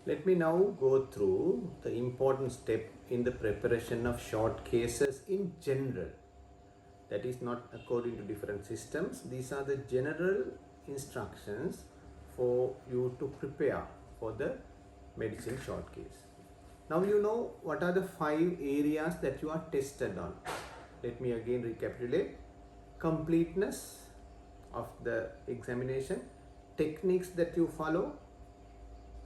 Let me now go through the important step in the preparation of short cases in general. That is not according to different systems. These are the general instructions for you to prepare for the medicine short case. Now you know what are the 5 areas that you are tested on. Let me again recapitulate. Completeness of the examination, techniques that you follow,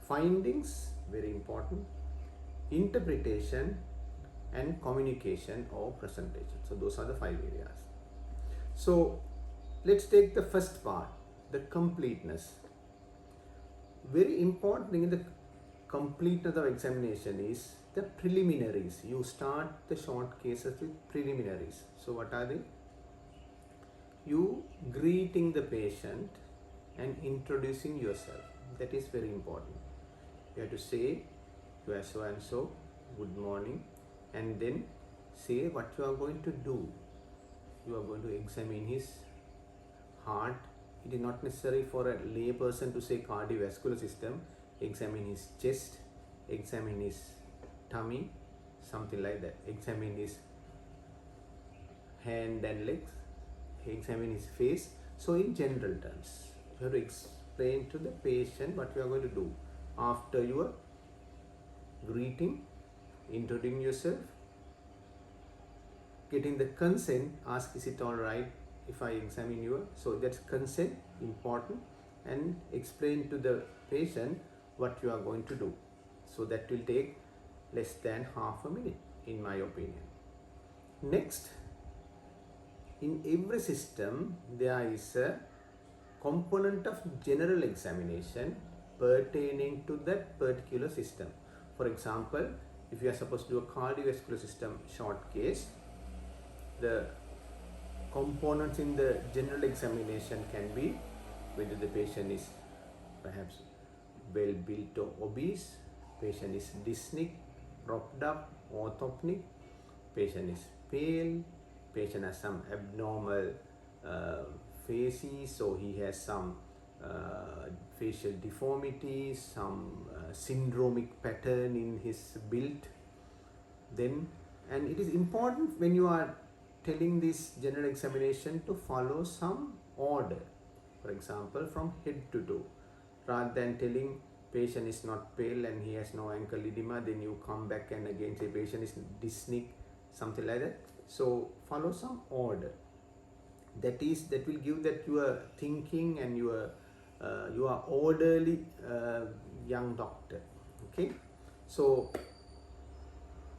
findings, very important, interpretation, and communication or presentation. So those are the 5 areas. So let's take the first part, the completeness. Very important thing in the completeness of examination is the preliminaries. You start the short cases with preliminaries. So what are they? You greeting the patient and introducing yourself. That is very important. You have to say you are so and so, good morning, and then say what you are going to do. You are going to examine his heart. It is not necessary for a lay person to say cardiovascular system. Examine his chest, examine his tummy, something like that. Examine his hand and legs, examine his face. So in general terms, you have to explain to the patient what you are going to do after your greeting, introducing yourself, getting the consent, ask is it all right if I examine you. So that's consent, important, and explain to the patient what you are going to do. So that will take less than half a minute in my opinion. Next, in every system there is a component of general examination pertaining to that particular system. For example, if you are supposed to do a cardiovascular system short case, the components in the general examination can be whether the patient is perhaps well built or obese, patient is dyspneic, propped up, orthopnic, patient is pale, patient has some abnormal faces, so he has some facial deformities, some syndromic pattern in his build. Then, and it is important when you are telling this general examination to follow some order. For example, from head to toe, rather than telling patient is not pale and he has no ankle edema, then you come back and again say patient is dyspneic, something like that. So follow some order. That will give that you are thinking and you are orderly young doctor. Okay, so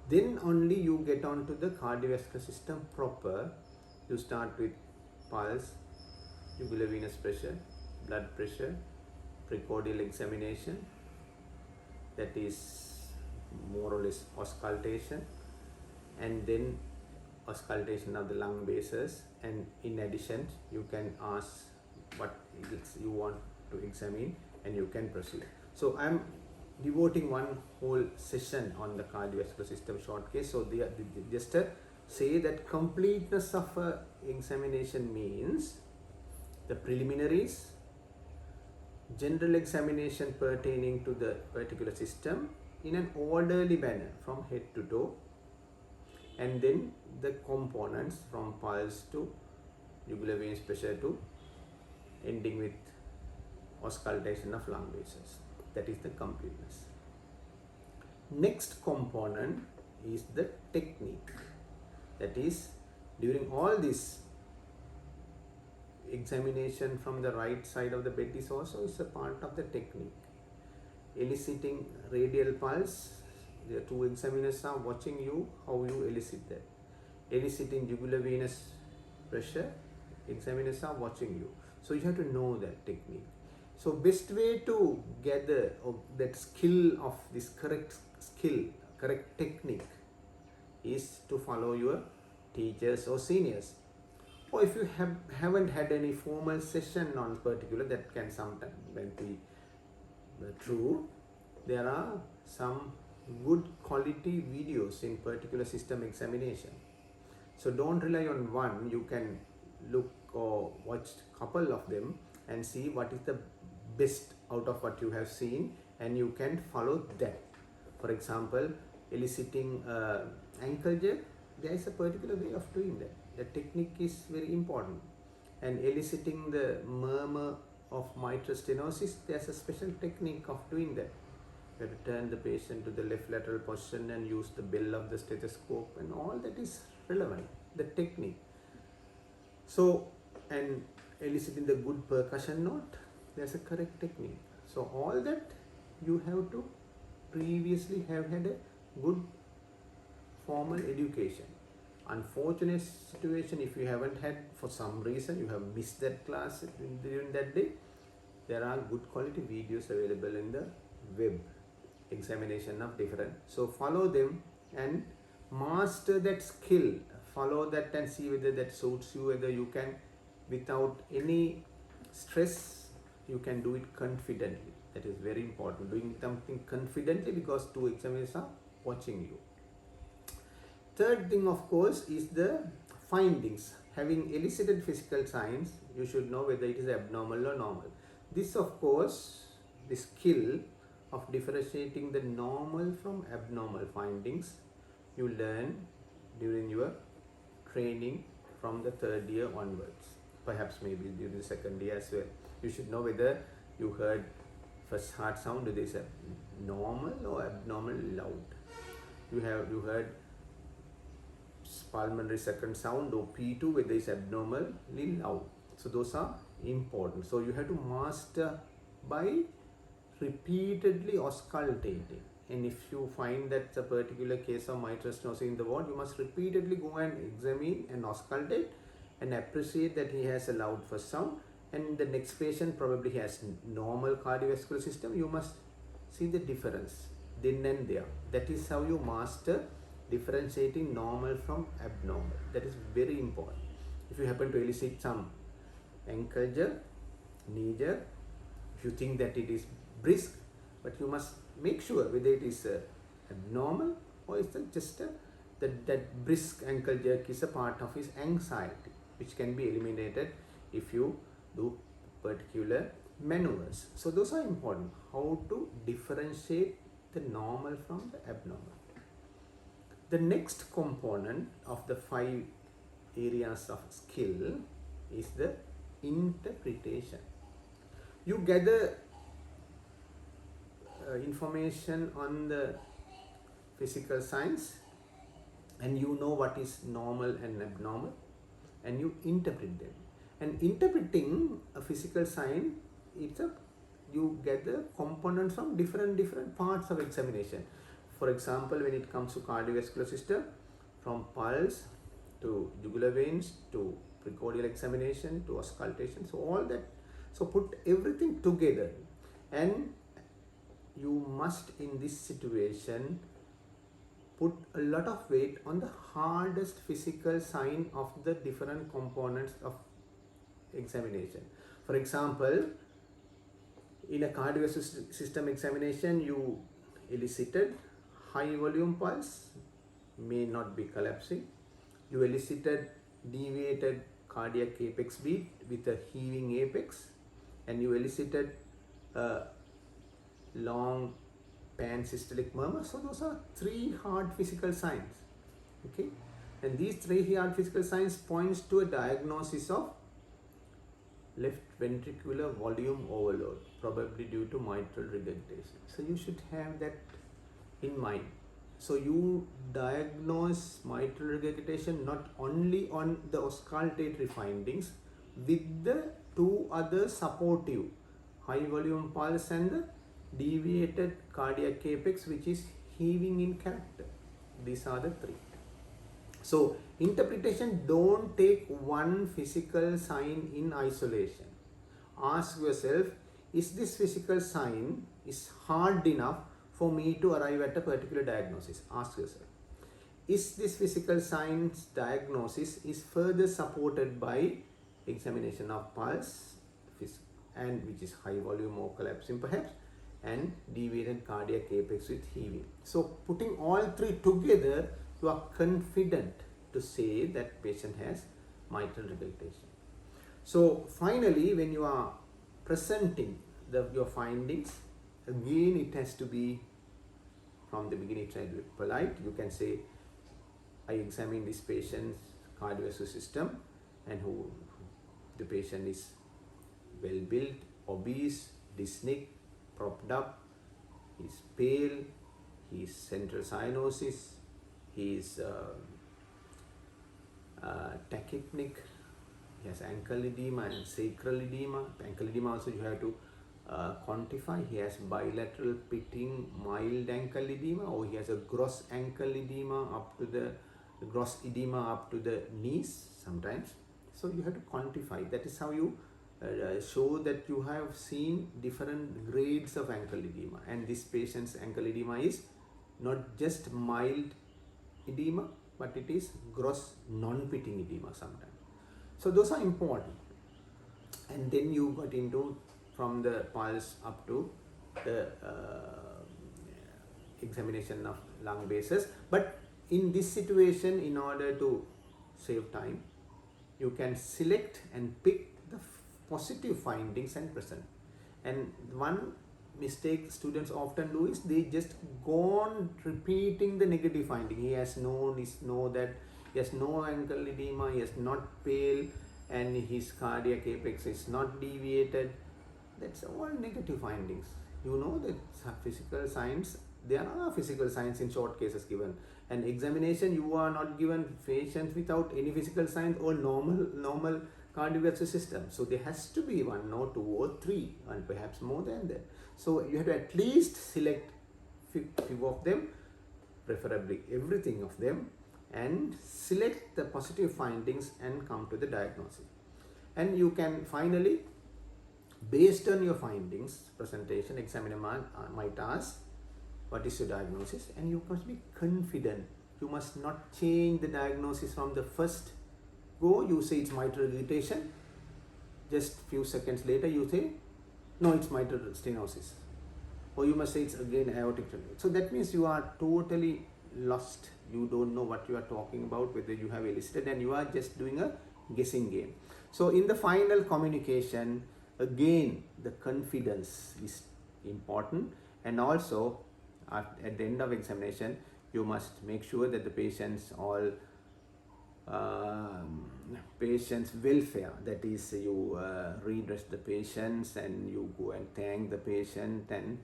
then only you get on to the cardiovascular system proper. You start with pulse, jugular venous pressure, blood pressure, precordial examination, that is more or less auscultation, and then auscultation of the lung bases, and in addition you can ask what you want to examine and you can proceed. So I am devoting one whole session on the cardiovascular system short case. So just say that completeness of a examination means the preliminaries, general examination pertaining to the particular system in an orderly manner from head to toe, and then the components from pulse to jugular venous pressure to ending with auscultation of lung bases. That is the completeness. Next component is the technique. That is, during all this examination from the right side of the bed is also a part of the technique. Eliciting radial pulse, the two examiners are watching you how you elicit that. Eliciting jugular venous pressure, examiners are watching you. So you have to know that technique. So best way to gather that skill of this correct technique is to follow your teachers or seniors. Or if you haven't had any formal session on particular, that can sometimes be true. There are some good quality videos in particular system examination. So don't rely on one. You can look or watch couple of them and see what is the best out of what you have seen and you can follow that. For example, eliciting ankle jerk, there is a particular way of doing that. The technique is very important. And eliciting the murmur of mitral stenosis, there's a special technique of doing that. You have to turn the patient to the left lateral position and use the bell of the stethoscope, and all that is relevant, the technique. So, and eliciting the good percussion note, there's a correct technique. So all that you have to previously have had a good formal education. Unfortunate situation, if you haven't had, for some reason you have missed that class during that day, there are good quality videos available in the web, examination of different. So follow them and master that skill. Follow that and see whether that suits you, whether you can, without any stress, you can do it confidently. That is very important, doing something confidently, because two examiners are watching you. Third thing, of course, is the findings. Having elicited physical signs, you should know whether it is abnormal or normal. This, of course, the skill of differentiating the normal from abnormal findings, you learn during your training from the third year onwards, perhaps maybe during the second year as well. You should know whether you heard first heart sound, whether it's a normal or abnormal loud. You heard pulmonary second sound, or P2, whether it's abnormally loud. So those are important. So you have to master by repeatedly auscultating. And if you find that a particular case of mitral stenosis in the ward, you must repeatedly go and examine and auscultate and appreciate that he has a loud first sound, and the next patient probably has normal cardiovascular system. You must see the difference then and there. That is how you master differentiating normal from abnormal. That is very important. If you happen to elicit some ankle jerk, knee jerk, if you think that it is brisk, but you must make sure whether it is abnormal or is it just that brisk ankle jerk is a part of his anxiety, which can be eliminated if you do particular maneuvers. So those are important, how to differentiate the normal from the abnormal. The next component of the 5 areas of skill is the interpretation. You gather information on the physical signs, and you know what is normal and abnormal, and you interpret them. And interpreting a physical sign, you gather components from different parts of examination. For example, when it comes to cardiovascular system, from pulse to jugular veins to precordial examination to auscultation, so all that, so put everything together, and you must in this situation put a lot of weight on the hardest physical sign of the different components of examination. For example, in a cardiovascular system examination, you elicited high volume pulse, may not be collapsing. You elicited deviated cardiac apex beat with a heaving apex, and you elicited long pan-systolic murmur. So those are 3 hard physical signs. Okay, and these 3 hard physical signs points to a diagnosis of left ventricular volume overload, probably due to mitral regurgitation. So you should have that in mind. So you diagnose mitral regurgitation not only on the auscultatory findings, with the 2 other supportive, high volume pulse and the deviated cardiac apex, which is heaving in character. These are the 3. So interpretation, don't take one physical sign in isolation. Ask yourself, is this physical sign is hard enough for me to arrive at a particular diagnosis? Ask yourself. Is this physical signs diagnosis is further supported by examination of pulse, and which is high volume or collapsing perhaps, and deviated cardiac apex with heaving. So putting all 3 together, you are confident to say that patient has mitral regurgitation. So finally, when you are presenting your findings again it has to be from the beginning. Try to be polite. You can say, I examine this patient's cardiovascular system, and who the patient is well built, obese, dyspneic, propped up, he's pale, he's central cyanosis, he's tachypneic, he has ankle edema and sacral edema. Ankle edema also you have to quantify. He has bilateral pitting mild ankle edema, or he has a gross ankle edema up to the gross edema up to the knees sometimes. So you have to quantify. That is how you show that you have seen different grades of ankle edema, and this patient's ankle edema is not just mild edema, but it is gross non-pitting edema sometimes. So those are important. And then you got into from the pulse up to the examination of lung bases. But in this situation, in order to save time, you can select and pick the positive findings and present. And one mistake students often do is they just go on repeating the negative finding. He has no that, he has no ankle edema, he is not pale, and his cardiac apex is not deviated. That's all negative findings. You know that physical signs, there are physical signs in short cases given. And examination, you are not given patients without any physical signs or normal cardiovascular system. So there has to be 1 or 2 or 3 and perhaps more than that. So you have to at least select few of them, preferably everything of them, and select the positive findings and come to the diagnosis. And you can finally, based on your findings, presentation, examiner might ask, what is your diagnosis? And you must be confident. You must not change the diagnosis from the first go. You say it's mitral irritation. Just few seconds later you say, no, it's mitral stenosis. Or you must say it's again aortic stenosis. So that means you are totally lost. You don't know what you are talking about, whether you have elicited, and you are just doing a guessing game. So in the final communication, again, the confidence is important, and also at the end of examination, you must make sure that the patient's welfare, that is, you redress the patients and you go and thank the patient, and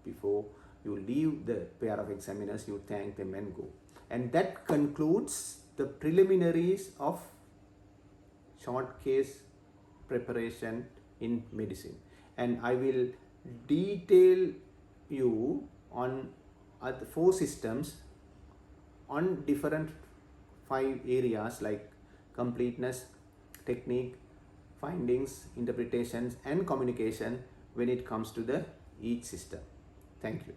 before you leave the pair of examiners, you thank them and go. And that concludes the preliminaries of short case preparation in medicine. And I will detail you on 4 systems on different 5 areas like completeness, technique, findings, interpretations, and communication when it comes to each system. Thank you.